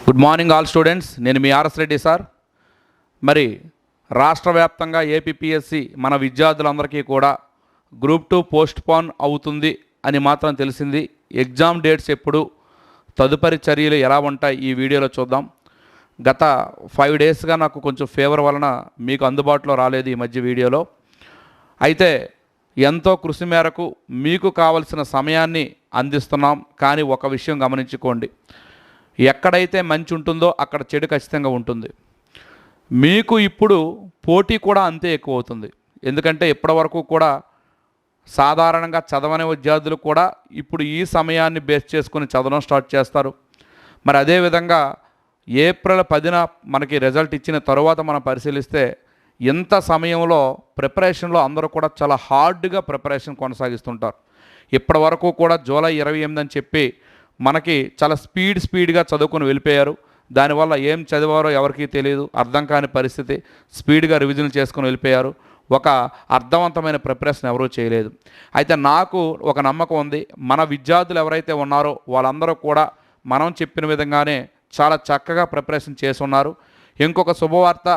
Good morning all students. నేను మీ RS Reddy sir. మరి రాష్ట్ర వ్యాప్తంగా ఏపీపీఎస్సి మన విద్యార్థులందరికీ కూడా గ్రూప్ 2 పోస్ట్ పోన్ అవుతుంది అని మాత్రం తెలిసింది. ఎగ్జామ్ డేట్స్ ఎప్పుడు, తదుపరి చర్యలు ఎలా ఉంటాయి ఈ వీడియోలో చూద్దాం. గత 5 డేస్గా నాకు కొంచెం ఫీవర్ వలన మీకు అందుబాటులో రాలేదు ఈ మధ్య వీడియోలో. అయితే ఎంతో కృషి మేరకు మీకు కావలసిన సమయాన్ని అందిస్తున్నాం. కానీ ఒక విషయం గమనించుకోండి, ఎక్కడైతే మంచి ఉంటుందో అక్కడ చెడు ఖచ్చితంగా ఉంటుంది. మీకు ఇప్పుడు పోటీ కూడా అంతే ఎక్కువ అవుతుంది. ఎందుకంటే ఇప్పటివరకు కూడా సాధారణంగా చదవని విద్యార్థులు కూడా ఇప్పుడు ఈ సమయాన్ని బేస్ చేసుకుని చదవడం స్టార్ట్ చేస్తారు. మరి అదేవిధంగా ఏప్రిల్ 10న మనకి రిజల్ట్ ఇచ్చిన తరువాత మనం పరిశీలిస్తే ఇంత సమయంలో ప్రిపరేషన్లో అందరూ కూడా చాలా హార్డ్గా ప్రిపరేషన్ కొనసాగిస్తుంటారు. ఇప్పటి వరకు కూడా జూలై 28 అని చెప్పి మనకి చాలా స్పీడ్గా చదువుకొని వెళ్ళిపోయారు. దానివల్ల ఏం చదివారో ఎవరికీ తెలియదు, అర్థం కాని పరిస్థితి. స్పీడ్గా రివిజన్ చేసుకొని వెళ్ళిపోయారు. ఒక అర్థవంతమైన ప్రిపరేషన్ ఎవరూ చేయలేదు. అయితే నాకు ఒక నమ్మకం ఉంది, మన విద్యార్థులు ఎవరైతే ఉన్నారో వాళ్ళందరూ కూడా మనం చెప్పిన విధంగానే చాలా చక్కగా ప్రిపరేషన్ చేసి ఉన్నారు. ఇంకొక శుభవార్త,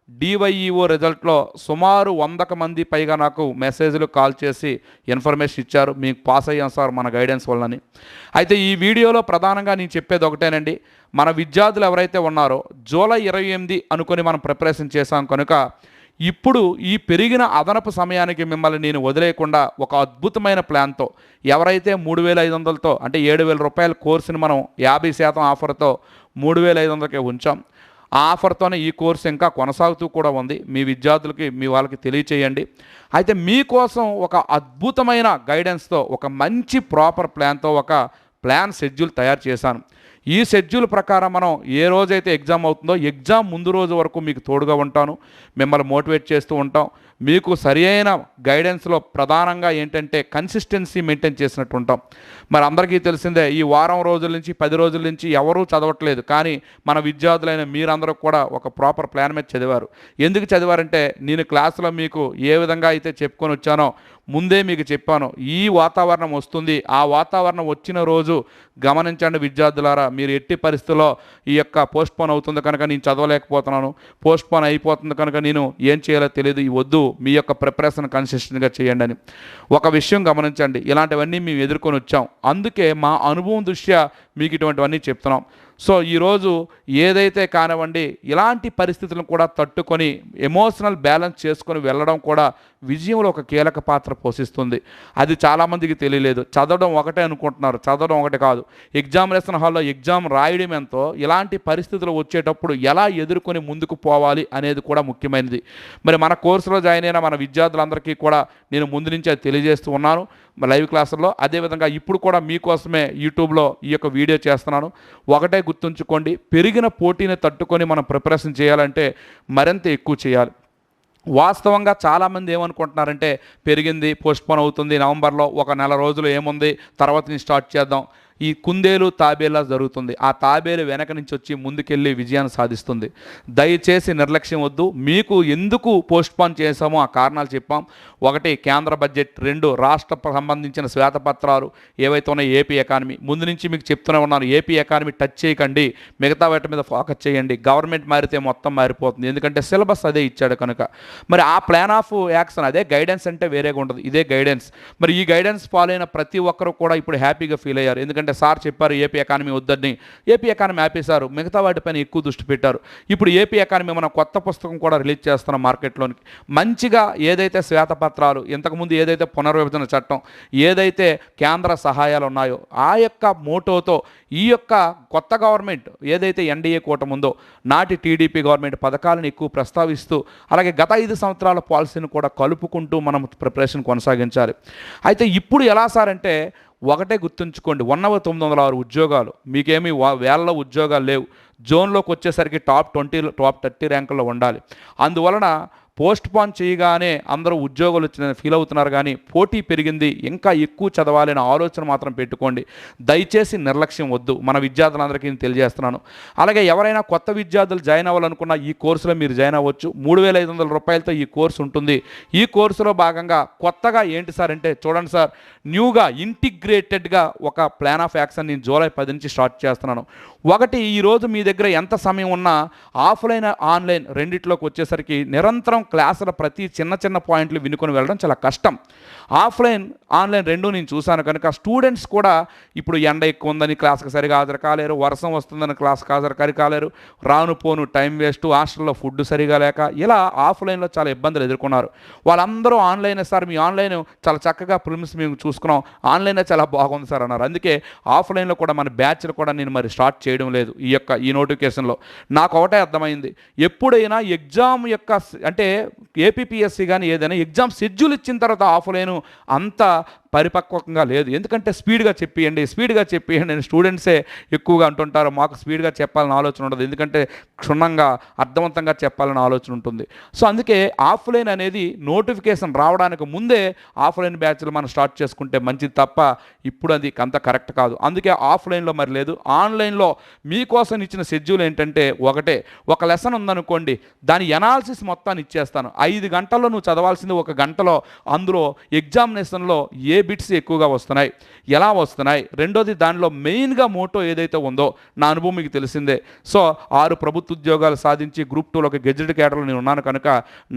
డివైఈఓ రిజల్ట్లో సుమారు 100 మంది పైగా నాకు మెసేజ్లు కాల్ చేసి ఇన్ఫర్మేషన్ ఇచ్చారు, మీకు పాస్ అయ్యాం సార్ మన గైడెన్స్ వల్లని. అయితే ఈ వీడియోలో ప్రధానంగా నేను చెప్పేది ఒకటేనండి, మన విద్యార్థులు ఎవరైతే ఉన్నారో జూలై 28 అనుకొని మనం ప్రిపరేషన్ చేశాం కనుక ఇప్పుడు ఈ పెరిగిన అదనపు సమయానికి మిమ్మల్ని నేను వదిలేయకుండా ఒక అద్భుతమైన ప్లాన్తో, ఎవరైతే 3,500తో అంటే 7,000 రూపాయల కోర్సుని మనం 50% ఆఫర్తో 3,500కే ఉంచాం. ఆ ఆఫర్తోనే ఈ కోర్సు ఇంకా కొనసాగుతూ కూడా ఉంది. మీ విద్యార్థులకి మీ వాళ్ళకి తెలియచేయండి. అయితే మీకోసం ఒక అద్భుతమైన గైడెన్స్తో, ఒక మంచి ప్రాపర్ ప్లాన్తో ఒక ప్లాన్ షెడ్యూల్ తయారు చేశాను. ఈ షెడ్యూల్ ప్రకారం మనం ఏ రోజైతే ఎగ్జామ్ అవుతుందో ఎగ్జామ్ ముందు రోజు వరకు మీకు తోడుగా ఉంటాను, మిమ్మల్ని మోటివేట్ చేస్తూ ఉంటాం. మీకు సరియైన గైడెన్స్లో ప్రధానంగా ఏంటంటే కన్సిస్టెన్సీ మెయింటైన్ చేసినట్టు ఉంటాం. మరి అందరికీ తెలిసిందే, ఈ వారం రోజుల నుంచి 10 రోజుల నుంచి ఎవరూ చదవట్లేదు. కానీ మన విద్యార్థులైన మీరందరూ కూడా ఒక ప్రాపర్ ప్లాన్ మీద చదివారు. ఎందుకు చదివారంటే నేను క్లాసులో మీకు ఏ విధంగా అయితే చెప్పుకొని వచ్చానో ముందే మీకు చెప్పాను, ఈ వాతావరణం వస్తుంది, ఆ వాతావరణం వచ్చిన రోజు గమనించండి విద్యార్థులారా, మీరు ఎట్టి పరిస్థితుల్లో ఈ యొక్క పోస్ట్పోన్ అవుతుంది కనుక నేను చదవలేకపోతున్నాను, పోస్ట్పోన్ అయిపోతుంది కనుక నేను ఏం చేయాలో తెలియదు, ఈ వద్దు, మీ యొక్క ప్రిపరేషన్ కన్సిస్టెంట్గా చేయండి అని. ఒక విషయం గమనించండి, ఇలాంటివన్నీ మేము ఎదుర్కొని వచ్చాం. అందుకే మా అనుభవం దృష్ట్యా మీకు ఇటువంటివన్నీ చెప్తున్నాం. సో ఈరోజు ఏదైతే కానివ్వండి, ఇలాంటి పరిస్థితులను కూడా తట్టుకొని ఎమోషనల్ బ్యాలెన్స్ చేసుకొని వెళ్ళడం కూడా విజయంలో ఒక కీలక పాత్ర పోషిస్తుంది. అది చాలామందికి తెలియలేదు. చదవడం ఒకటే అనుకుంటున్నారు, చదవడం ఒకటి కాదు. ఎగ్జామినేషన్ హాల్లో ఎగ్జామ్ రాయడం ఎంతో, ఇలాంటి పరిస్థితులు వచ్చేటప్పుడు ఎలా ఎదుర్కొని ముందుకు పోవాలి అనేది కూడా ముఖ్యమైనది. మరి మన కోర్సులో జాయిన్ అయిన మన విద్యార్థులందరికీ కూడా నేను ముందు నుంచి అది తెలియజేస్తూ ఉన్నాను లైవ్ క్లాసుల్లో. అదేవిధంగా ఇప్పుడు కూడా మీకోసమే యూట్యూబ్లో ఈ యొక్క వీడియో చేస్తున్నాను. ఒకటే గుర్తుంచుకోండి, పెరిగిన పోటీని తట్టుకొని మనం ప్రిపరేషన్ చేయాలంటే మరింత ఎక్కువ చేయాలి. వాస్తవంగా చాలామంది ఏమనుకుంటున్నారంటే పెరిగింది, పోస్ట్పోన్ అవుతుంది, నవంబర్లో ఒక నెల రోజులు ఏముంది, తర్వాత నుంచి స్టార్ట్ చేద్దాం. ఈ కుందేలు తాబేలా జరుగుతుంది. ఆ తాబేలు వెనక నుంచి వచ్చి ముందుకెళ్ళి విజయాన్ని సాధిస్తుంది. దయచేసి నిర్లక్ష్యం వద్దు. మీకు ఎందుకు పోస్ట్పోన్ చేసామో ఆ కారణాలు చెప్పాం. 1 కేంద్ర బడ్జెట్, 2 రాష్ట్ర సంబంధించిన శ్వేతపత్రాలు ఏవైతే ఉన్నాయో ఏపీ ఎకానమీ. ముందు నుంచి మీకు చెప్తూనే ఉన్నాను, ఏపీ ఎకానమీ టచ్ చేయకండి, మిగతా వాటి మీద ఫోకస్ చేయండి. గవర్నమెంట్ మారితే మొత్తం మారిపోతుంది, ఎందుకంటే సిలబస్ అదే ఇచ్చాడు కనుక. మరి ఆ ప్లాన్ ఆఫ్ యాక్షన్ అదే, గైడెన్స్ అంటే వేరేగా ఉండదు, ఇదే గైడెన్స్. మరి ఈ గైడెన్స్ ఫాలో అయిన ప్రతి ఒక్కరు కూడా ఇప్పుడు హ్యాపీగా ఫీల్ అయ్యారు. ఎందుకంటే సార్ చెప్పారు ఏపీ ఎకానమీ వద్దని, ఏపీ ఎకానమీ ఆపేశారు, మిగతా వాటిపైన ఎక్కువ దృష్టి పెట్టారు. ఇప్పుడు ఏపీ ఎకానమీ మనం కొత్త పుస్తకం కూడా రిలీజ్ చేస్తున్నాం మార్కెట్లోనికి. మంచిగా ఏదైతే శ్వేతపత్రాలు, ఇంతకుముందు ఏదైతే పునర్విభజన చట్టం, ఏదైతే కేంద్ర సహాయాలు ఉన్నాయో ఆ యొక్క మోటోతో ఈ యొక్క కొత్త గవర్నమెంట్ ఏదైతే ఎన్డీఏ కూటమి ఉందో, నాటి టీడీపీ గవర్నమెంట్ పథకాలను ఎక్కువ ప్రస్తావిస్తూ, అలాగే గత 5 సంవత్సరాల పాలసీని కూడా కలుపుకుంటూ మనం ప్రిపరేషన్ కొనసాగించాలి. అయితే ఇప్పుడు ఎలా సార్ అంటే, ఒకటే గుర్తుంచుకోండి, ఉన్నవ 906 ఉద్యోగాలు, మీకేమీ వేలలో ఉద్యోగాలు లేవు. జోన్లోకి వచ్చేసరికి టాప్ 20 టాప్ 30 ర్యాంకుల్లో ఉండాలి. అందువలన పోస్ట్ పోన్ చేయగానే అందరూ ఉద్యోగాలు వచ్చిందని ఫీల్ అవుతున్నారు, కానీ పోటీ పెరిగింది, ఇంకా ఎక్కువ చదవాలనే ఆలోచన మాత్రం పెట్టుకోండి. దయచేసి నిర్లక్ష్యం వద్దు. మన విద్యార్థులందరికీ నేను తెలియజేస్తున్నాను. అలాగే ఎవరైనా కొత్త విద్యార్థులు జాయిన్ అవ్వాలనుకున్న ఈ కోర్సులో మీరు జాయిన్ అవ్వచ్చు. 3,500 రూపాయలతో ఈ కోర్సు ఉంటుంది. ఈ కోర్సులో భాగంగా కొత్తగా ఏంటి సార్ అంటే, చూడండి సార్, న్యూగా ఇంటిగ్రేటెడ్గా ఒక ప్లాన్ ఆఫ్ యాక్షన్ నేను జూలై 10 నుంచి స్టార్ట్ చేస్తున్నాను. ఒకటి, ఈరోజు మీ దగ్గర ఎంత సమయం ఉన్నా ఆఫ్లైన్ ఆన్లైన్ రెండిట్లోకి వచ్చేసరికి నిరంతరం క్లాసుల ప్రతి చిన్న చిన్న పాయింట్లు వినుకొని వెళ్ళడం చాలా కష్టం. ఆఫ్లైన్ ఆన్లైన్ రెండు నేను చూశాను కనుక స్టూడెంట్స్ కూడా ఇప్పుడు ఎండ ఎక్కువ ఉందని క్లాస్కి సరిగా హాజరు కాలేరు, వర్షం వస్తుందని క్లాస్కి హాజరు కాలేరు, రాను పోను టైం వేస్ట్, హాస్టల్లో ఫుడ్ సరిగా లేక ఇలా ఆఫ్లైన్లో చాలా ఇబ్బందులు ఎదుర్కొన్నారు. వాళ్ళందరూ ఆన్లైనే సార్, మీ ఆన్లైన్ చాలా చక్కగా ఫిల్మ్స్ మేము చూసుకున్నాం, ఆన్లైనే చాలా బాగుంది సార్ అన్నారు. అందుకే ఆఫ్లైన్లో కూడా మన బ్యాచ్లు కూడా నేను మరి స్టార్ట్ చేయడం లేదు ఈ నోటిఫికేషన్లో. నాకు ఒకటే అర్థమైంది, ఎప్పుడైనా ఎగ్జామ్ యొక్క అంటే ఏపీపీఎస్సీ కానీ ఏదైనా ఎగ్జామ్ షెడ్యూల్ ఇచ్చిన తర్వాత ఆఫ్లైన్ అంత పరిపక్వంగా లేదు. ఎందుకంటే స్పీడ్గా చెప్పియండి నేను స్టూడెంట్సే ఎక్కువగా అంటుంటారు, మాకు స్పీడ్గా చెప్పాలని ఆలోచన ఉండదు, ఎందుకంటే క్షుణ్ణంగా అర్థవంతంగా చెప్పాలని ఆలోచన ఉంటుంది. సో అందుకే ఆఫ్లైన్ అనేది నోటిఫికేషన్ రావడానికి ముందే ఆఫ్లైన్ బ్యాచ్లు మనం స్టార్ట్ చేసుకుంటే మంచిది తప్ప ఇప్పుడు అది అంత కరెక్ట్ కాదు. అందుకే ఆఫ్లైన్లో మరి లేదు. ఆన్లైన్లో మీకోసం ఇచ్చిన షెడ్యూల్ ఏంటంటే, ఒక లెసన్ ఉందనుకోండి, దాని ఎనాలిసిస్ మొత్తాన్ని ఇచ్చేస్తాను. 5 గంటల్లో నువ్వు చదవాల్సింది 1 గంటలో, అందులో ఎగ్జామినేషన్లో ఏ బిట్స్ ఎక్కువగా వస్తున్నాయి, ఎలా వస్తున్నాయి, రెండోది దానిలో మెయిన్గా మోటో ఏదైతే ఉందో, నా అనుభవం మీకు తెలిసిందే. సో 6 ప్రభుత్వ ఉద్యోగాలు సాధించి గ్రూప్ 2లో ఒక గెజెట్ కేటర్లో నేను ఉన్నాను కనుక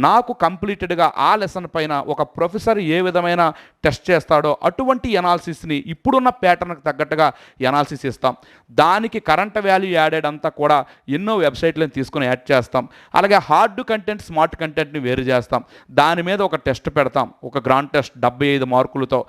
నాకు కంప్లీటెడ్గా ఆ లెసన్ పైన ఒక ప్రొఫెసర్ ఏ విధమైన టెస్ట్ చేస్తాడో అటువంటి ఎనాలిసిస్ని ఇప్పుడున్న ప్యాటర్న్కి తగ్గట్టుగా ఎనాలిసిస్ ఇస్తాం. దానికి కరెంట్ వాల్యూ యాడెడ్ అంతా కూడా ఎన్నో వెబ్సైట్లను తీసుకుని యాడ్ చేస్తాం. అలాగే హార్డ్ కంటెంట్, స్మార్ట్ కంటెంట్ని వేరు చేస్తాం. దాని మీద ఒక టెస్ట్ పెడతాం, ఒక గ్రాండ్ టెస్ట్ 75 మార్కులతో,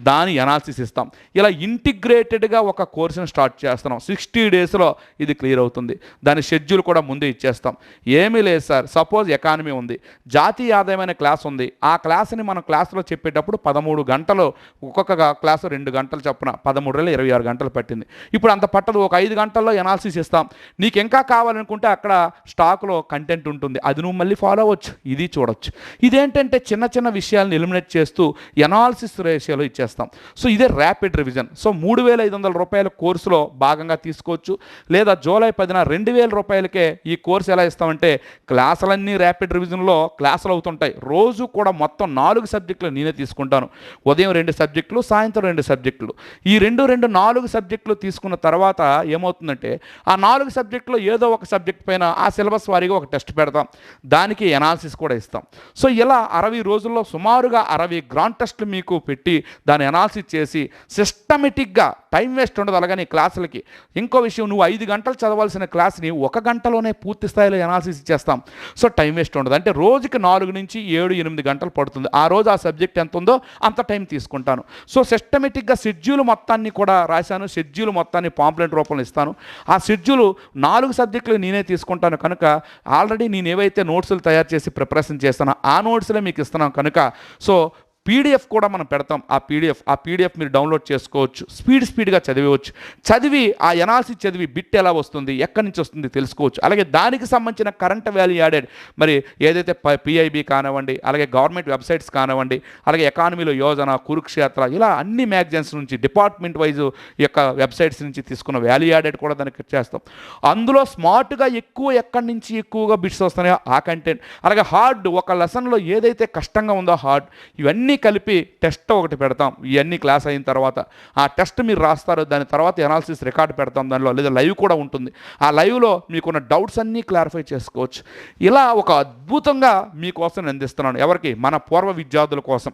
దాని ఎనాలిసిస్ ఇస్తాం. ఇలా ఇంటిగ్రేటెడ్గా ఒక కోర్సును స్టార్ట్ చేస్తున్నాం. 60 డేస్లో ఇది క్లియర్ అవుతుంది. దాని షెడ్యూల్ కూడా ముందే ఇచ్చేస్తాం. ఏమీ లేదు సార్, సపోజ్ ఎకానమీ ఉంది, జాతీయ ఆదాయమైన క్లాస్ ఉంది, ఆ క్లాస్ని మనం క్లాస్లో చెప్పేటప్పుడు 13 గంటలు, ఒక్కొక్క క్లాసు 2 గంటలు చొప్పున 13 26 గంటలు పట్టింది. ఇప్పుడు అంత పట్టదు, ఒక 5 గంటల్లో ఎనాలిసిస్ ఇస్తాం. నీకు ఇంకా కావాలనుకుంటే అక్కడ స్టాక్లో కంటెంట్ ఉంటుంది, అది నువ్వు మళ్ళీ ఫాలో అవ్వచ్చు, ఇది చూడవచ్చు. ఇదేంటంటే చిన్న చిన్న విషయాలను ఎలిమినేట్ చేస్తూ ఎనాలిసిస్ రేషియోలో ఇచ్చేస్తాం. సో ఇదే ర్యాపిడ్ రివిజన్. సో 3,500 రూపాయల కోర్సులో భాగంగా తీసుకోవచ్చు. లేదా జూలై 10న 2,000 రూపాయలకే ఈ కోర్సు ఎలా ఇస్తామంటే, క్లాసులన్నీ ర్యాపిడ్ రివిజన్లో క్లాసులు అవుతుంటాయి. రోజు కూడా మొత్తం 4 సబ్జెక్టులు నేనే తీసుకుంటాను. ఉదయం 2 సబ్జెక్టులు, సాయంత్రం 2 సబ్జెక్టులు. ఈ 4 సబ్జెక్టులు తీసుకున్న తర్వాత ఏమవుతుందంటే, ఆ 4 సబ్జెక్టులో ఏదో ఒక సబ్జెక్ట్ పైన ఆ సిలబస్ వారీగా ఒక టెస్ట్ పెడతాం, దానికి ఎనాలిసిస్ కూడా ఇస్తాం. సో ఇలా 60 రోజుల్లో సుమారుగా 60 గ్రాండ్ టెస్టులు మీకు పెట్టి దాన్ని ఎనాలిసిస్ చేసి సిస్టమేటిక్గా, టైం వేస్ట్ ఉండదు. అలాగని క్లాసులకి ఇంకో విషయం, నువ్వు 5 గంటలు చదవాల్సిన క్లాస్ని 1 గంటలోనే పూర్తి స్థాయిలో ఎనాలిసిస్ ఇచ్చేస్తాం. సో టైం వేస్ట్ ఉండదు. అంటే రోజుకి 4 నుంచి 7-8 గంటలు పడుతుంది. ఆ రోజు ఆ సబ్జెక్ట్ ఎంత ఉందో అంత టైం తీసుకుంటాను. సో సిస్టమేటిక్గా షెడ్యూల్ మొత్తాన్ని కూడా రాశాను, షెడ్యూల్ మొత్తాన్ని పాంప్లెంట్ రూపంలో ఇస్తాను. ఆ షెడ్యూల్ 4 సబ్జెక్టులు నేనే తీసుకుంటాను కనుక ఆల్రెడీ నేను ఏవైతే నోట్స్లు తయారు చేసి ప్రిపరేషన్ చేస్తానో ఆ నోట్స్లే మీకు ఇస్తున్నాను కనుక, సో పీడిఎఫ్ కూడా మనం పెడతాం. ఆ పీడిఎఫ్ మీరు డౌన్లోడ్ చేసుకోవచ్చు, స్పీడ్గా చదివేవచ్చు. చదివి ఆ ఎనాలిసిస్ చదివి బిట్ ఎలా వస్తుంది, ఎక్కడి నుంచి వస్తుంది తెలుసుకోవచ్చు. అలాగే దానికి సంబంధించిన కరెంట్ వాల్యూ యాడెడ్, మరి ఏదైతే పిఐబి కానివ్వండి, అలాగే గవర్నమెంట్ వెబ్సైట్స్ కానివ్వండి, అలాగే ఎకానమీలో యోజన, కురుక్షేత్ర, ఇలా అన్ని మ్యాగజైన్స్ నుంచి డిపార్ట్మెంట్ వైజ్ యొక్క వెబ్సైట్స్ నుంచి తీసుకున్న వాల్యూ యాడెడ్ కూడా దానికి చేస్తాం. అందులో స్మార్ట్గా ఎక్కడి నుంచి ఎక్కువగా బిట్స్ వస్తున్నాయో ఆ కంటెంట్, అలాగే హార్డ్, ఒక లెసన్లో ఏదైతే కష్టంగా ఉందో హార్డ్, ఇవన్నీ కలిపి టెస్ట్ ఒకటి పెడతాం. ఇవన్నీ క్లాస్ అయిన తర్వాత ఆ టెస్ట్ మీరు రాస్తారు, దాని తర్వాత ఎనాలిసిస్ రికార్డ్ పెడతాం దానిలో, లేదా లైవ్ కూడా ఉంటుంది. ఆ లైవ్లో మీకున్న డౌట్స్ అన్నీ క్లారిఫై చేసుకోవచ్చు. ఇలా ఒక అద్భుతంగా మీకోసం అందిస్తున్నాను. ఎవరికి? మన పూర్వ విద్యార్థుల కోసం.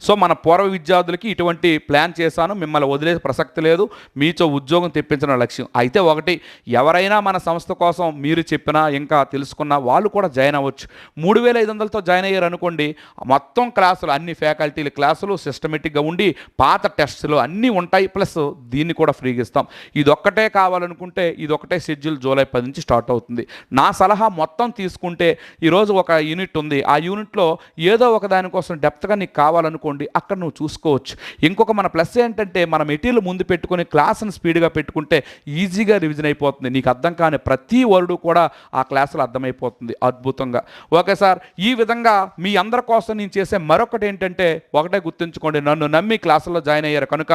సో మన పూర్వ విద్యార్థులకి ఇటువంటి ప్లాన్ చేశాను. మిమ్మల్ని వదిలే ప్రసక్తి లేదు. మీతో ఉద్యోగం తెప్పించడం లక్ష్యం. అయితే ఒకటి, ఎవరైనా మన సంస్థ కోసం మీరు చెప్పినా ఇంకా తెలుసుకున్నా వాళ్ళు కూడా జాయిన్ అవ్వచ్చు. 3,500తో జాయిన్ అయ్యారు అనుకోండి, మొత్తం క్లాసులు, అన్ని ఫ్యాకల్టీల క్లాసులు సిస్టమేటిక్గా ఉండి పాత టెస్టులు అన్నీ ఉంటాయి, ప్లస్ దీన్ని కూడా ఫ్రీగా ఇస్తాం. ఇదొక్కటే కావాలనుకుంటే ఇదొక్కటే షెడ్యూల్ జూలై 10 నుంచి స్టార్ట్ అవుతుంది. నా సలహా మొత్తం తీసుకుంటే ఈరోజు ఒక యూనిట్ ఉంది, ఆ యూనిట్లో ఏదో ఒక దానికోసం డెప్త్గా నీకు కావాలనుకుంటే కావాలనుకోండి అక్కడ నువ్వు చూసుకోవచ్చు. ఇంకొక మన ప్లస్ ఏంటంటే మన మెటీరియల్ ముందు పెట్టుకొని క్లాస్ని స్పీడ్గా పెట్టుకుంటే ఈజీగా రివిజన్ అయిపోతుంది. నీకు అర్థం కాని ప్రతి వర్డు కూడా ఆ క్లాసులో అర్థమైపోతుంది అద్భుతంగా. ఓకే సార్, ఈ విధంగా మీ అందరి కోసం నేను చేసే మరొకటి ఏంటంటే, ఒకటే గుర్తుంచుకోండి, నన్ను నమ్మి క్లాసుల్లో జాయిన్ అయ్యారు కనుక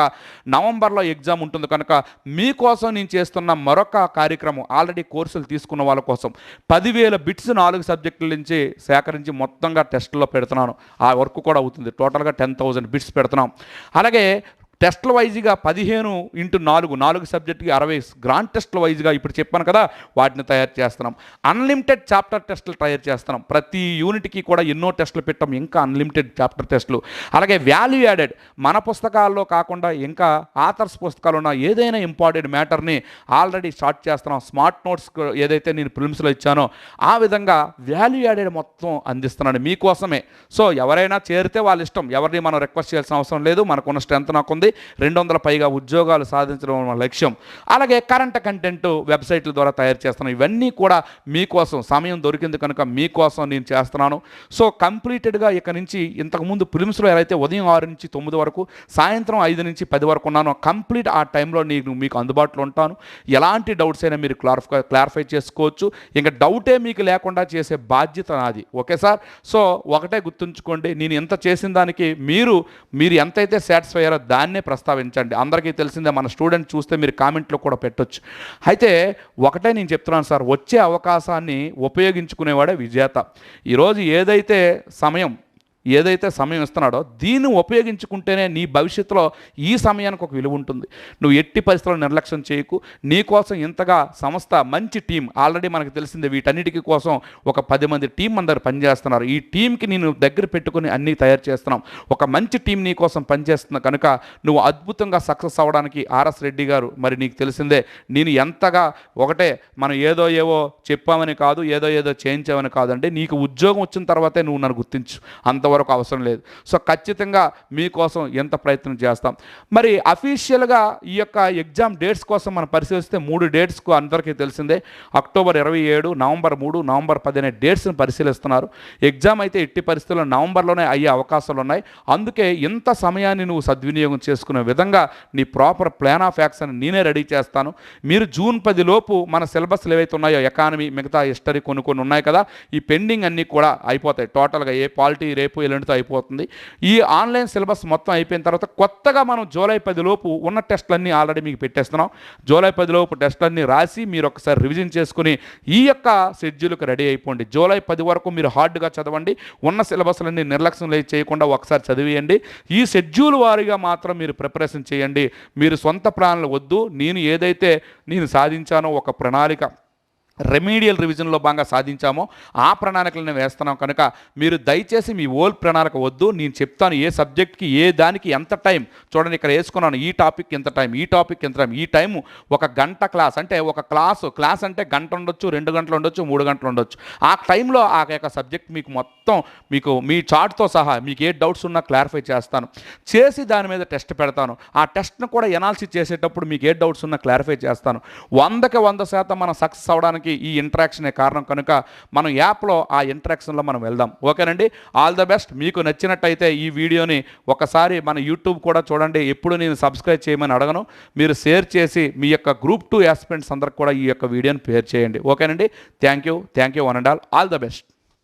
నవంబర్లో ఎగ్జామ్ ఉంటుంది కనుక మీకోసం నేను చేస్తున్న మరొక కార్యక్రమం, ఆల్రెడీ కోర్సులు తీసుకున్న వాళ్ళ కోసం 10,000 బిట్స్ 4 సబ్జెక్టుల నుంచి సేకరించి మొత్తంగా టెస్ట్లో పెడుతున్నాను. ఆ వర్క్ కూడా అవుతుంది. టోటల్గా 10,000 బిట్స్ పెడుతున్నాం. అలాగే టెస్ట్ల వైజ్గా 15x4 సబ్జెక్టుకి 60 గ్రాండ్ టెస్ట్ల వైజ్గా ఇప్పుడు చెప్పాను కదా, వాటిని తయారు చేస్తున్నాం. అన్లిమిటెడ్ చాప్టర్ టెస్టులు తయారు చేస్తున్నాం. ప్రతి యూనిట్కి కూడా ఎన్నో టెస్టులు పెట్టాం, ఇంకా అన్లిమిటెడ్ చాప్టర్ టెస్టులు. అలాగే వాల్యూ యాడెడ్ మన పుస్తకాల్లో కాకుండా ఇంకా ఆథర్స్ పుస్తకాలు ఉన్న ఏదైనా ఇంపార్టెంట్ మ్యాటర్ని ఆల్రెడీ స్టార్ట్ చేస్తున్నాం. స్మార్ట్ నోట్స్ ఏదైతే నేను ప్రిలిమ్స్లో ఇచ్చానో ఆ విధంగా వాల్యూ యాడెడ్ మొత్తం అందిస్తున్నాను మీకోసమే. సో ఎవరైనా చేరితే వాళ్ళ ఇష్టం, ఎవరిని మనం రిక్వెస్ట్ చేయాల్సిన అవసరం లేదు. మనకున్న స్ట్రెంత్ నాకుంది. 200 పైగా ఉద్యోగాలు సాధించడం మన లక్ష్యం. అలాగే కరెంట్ కంటెంట్ వెబ్సైట్ల ద్వారా తయారు చేస్తున్నాను. ఇవన్నీ కూడా మీకోసం, సమయం దొరికింది కనుక మీకోసం నేను చేస్తున్నాను. సో కంప్లీటెడ్గా ఇక నుంచి ఇంతకుముందు ప్రిలిమ్స్లో ఎలా అయితే ఉదయం 6 నుంచి 9 వరకు, సాయంత్రం 5 నుంచి 10 వరకు ఉన్నానో కంప్లీట్ ఆ టైంలో నేను మీకు అందుబాటులో ఉంటాను. ఎలాంటి డౌట్స్ అయినా మీరు క్లారిఫై చేసుకోవచ్చు. ఇంకా డౌటే మీకు లేకుండా చేసే బాధ్యత నాది. Okay sir. సో ఒకటే గుర్తుంచుకోండి, నేను ఎంత చేసిన దానికి మీరు ఎంతైతే సాటిస్ఫై అయ్యారో దాన్ని ప్రస్తావించండి. అందరికీ తెలిసిందే, మన స్టూడెంట్ చూస్తే మీరు కామెంట్లో కూడా పెట్టొచ్చు. అయితే ఒకటే నేను చెప్తున్నాను సార్, వచ్చే అవకాశాన్ని ఉపయోగించుకునేవాడే విజేత. ఈరోజు ఏదైతే సమయం ఇస్తున్నాడో దీన్ని ఉపయోగించుకుంటేనే నీ భవిష్యత్తులో ఈ సమయానికి ఒక విలువ ఉంటుంది. నువ్వు ఎట్టి పరిస్థితుల్లో నిర్లక్ష్యం చేయకు. నీ కోసం ఇంతగా సంస్థ, మంచి టీం, ఆల్రెడీ మనకు తెలిసిందే, వీటన్నిటికీ కోసం ఒక 10 మంది టీం అందరు పనిచేస్తున్నారు. ఈ టీంకి నేను దగ్గర పెట్టుకుని అన్నీ తయారు చేస్తున్నాం. ఒక మంచి టీం నీ కోసం పనిచేస్తుంది కనుక నువ్వు అద్భుతంగా సక్సెస్ అవ్వడానికి ఆర్ఎస్ రెడ్డి గారు, మరి నీకు తెలిసిందే, నేను ఎంతగా ఒకటే మనం ఏవో చెప్పామని కాదు, ఏదో చేయించామని కాదండి. నీకు ఉద్యోగం వచ్చిన తర్వాతే నువ్వు నన్ను గుర్తించు, అంతవరకు అవసరం లేదు. సో ఖచ్చితంగా మీకోసం ఎంత ప్రయత్నం చేస్తాం. మరి అఫీషియల్గా ఈ యొక్క ఎగ్జామ్ డేట్స్ కోసం మనం పరిశీలిస్తే 3 డేట్స్కు అందరికీ తెలిసిందే, అక్టోబర్ 27, నవంబర్ 3, నవంబర్ 10 అనే డేట్స్ని పరిశీలిస్తున్నారు. ఎగ్జామ్ అయితే ఎట్టి పరిస్థితుల్లో నవంబర్లోనే అయ్యే అవకాశాలు ఉన్నాయి. అందుకే ఇంత సమయాన్ని నువ్వు సద్వినియోగం చేసుకునే విధంగా నీ ప్రాపర్ ప్లాన్ ఆఫ్ యాక్షన్ నేనే రెడీ చేస్తాను. మీరు జూన్ 10 లోపు మన సిలబస్లు ఏవైతే ఉన్నాయో, ఎకానమీ, మిగతా హిస్టరీ కొన్ని ఉన్నాయి కదా, ఈ పెండింగ్ అన్నీ కూడా అయిపోతాయి. టోటల్గా ఏ పాలిటీ రేపు ఎల్లుండితో అయిపోతుంది. ఈ ఆన్లైన్ సిలబస్ మొత్తం అయిపోయిన తర్వాత కొత్తగా మనం జూలై 10 లోపు ఉన్న టెస్టులన్నీ ఆల్రెడీ మీకు పెట్టేస్తున్నాం. జూలై 10 లోపు టెస్టులన్నీ రాసి మీరు ఒకసారి రివిజన్ చేసుకుని ఈ యొక్క షెడ్యూల్కి రెడీ అయిపోండి. జూలై 10 వరకు మీరు హార్డ్గా చదవండి. ఉన్న సిలబస్లన్నీ నిర్లక్ష్యం చేయకుండా ఒకసారి చదివేయండి. ఈ షెడ్యూల్ వారీగా మాత్రం మీరు ప్రిపరేషన్ చేయండి. మీరు సొంత ప్లాన్లు వద్దు. నేను సాధించానో ఒక ప్రణాళిక, రెమీడియల్ రివిజన్లో బాగా సాధించామో ఆ ప్రణాళికలను వేస్తున్నాం కనుక మీరు దయచేసి మీ ఓల్ ప్రణాళిక వద్దు. నేను చెప్తాను ఏ సబ్జెక్ట్కి ఏ దానికి ఎంత టైం. చూడండి, ఇక్కడ వేసుకున్నాను, ఈ టాపిక్ ఎంత టైం, ఈ టాపిక్ ఎంత టైం. ఈ టైము 1 గంట క్లాస్ అంటే ఒక క్లాస్ అంటే గంట ఉండొచ్చు, 2 గంటలు ఉండొచ్చు, 3 గంటలు ఉండొచ్చు. ఆ టైంలో ఆ యొక్క సబ్జెక్ట్ మీకు మీ చార్ట్తో సహా మీకు ఏ డౌట్స్ ఉన్నా క్లారిఫై చేసి దాని మీద టెస్ట్ పెడతాను. ఆ టెస్ట్ను కూడా ఎనాలిసిస్ చేసేటప్పుడు మీకు ఏ డౌట్స్ ఉన్నా క్లారిఫై చేస్తాను. 100కి 100% మనం సక్సెస్ అవ్వడానికి ఈ ఇంటరాక్షనే కారణం కనుక మనం యాప్లో ఆ ఇంటరాక్షన్లో మనం వెళ్దాం. ఓకేనండి, ఆల్ ద బెస్ట్. మీకు నచ్చినట్టయితే ఈ వీడియోని ఒకసారి మన యూట్యూబ్ కూడా చూడండి. ఎప్పుడు నేను సబ్స్క్రైబ్ చేయమని అడగను, మీరు షేర్ చేసి మీ యొక్క గ్రూప్ 2 ఆస్పిరెంట్స్ అందరికి కూడా ఈ యొక్క వీడియోని షేర్ చేయండి. ఓకేనండి, thank you one and all the best.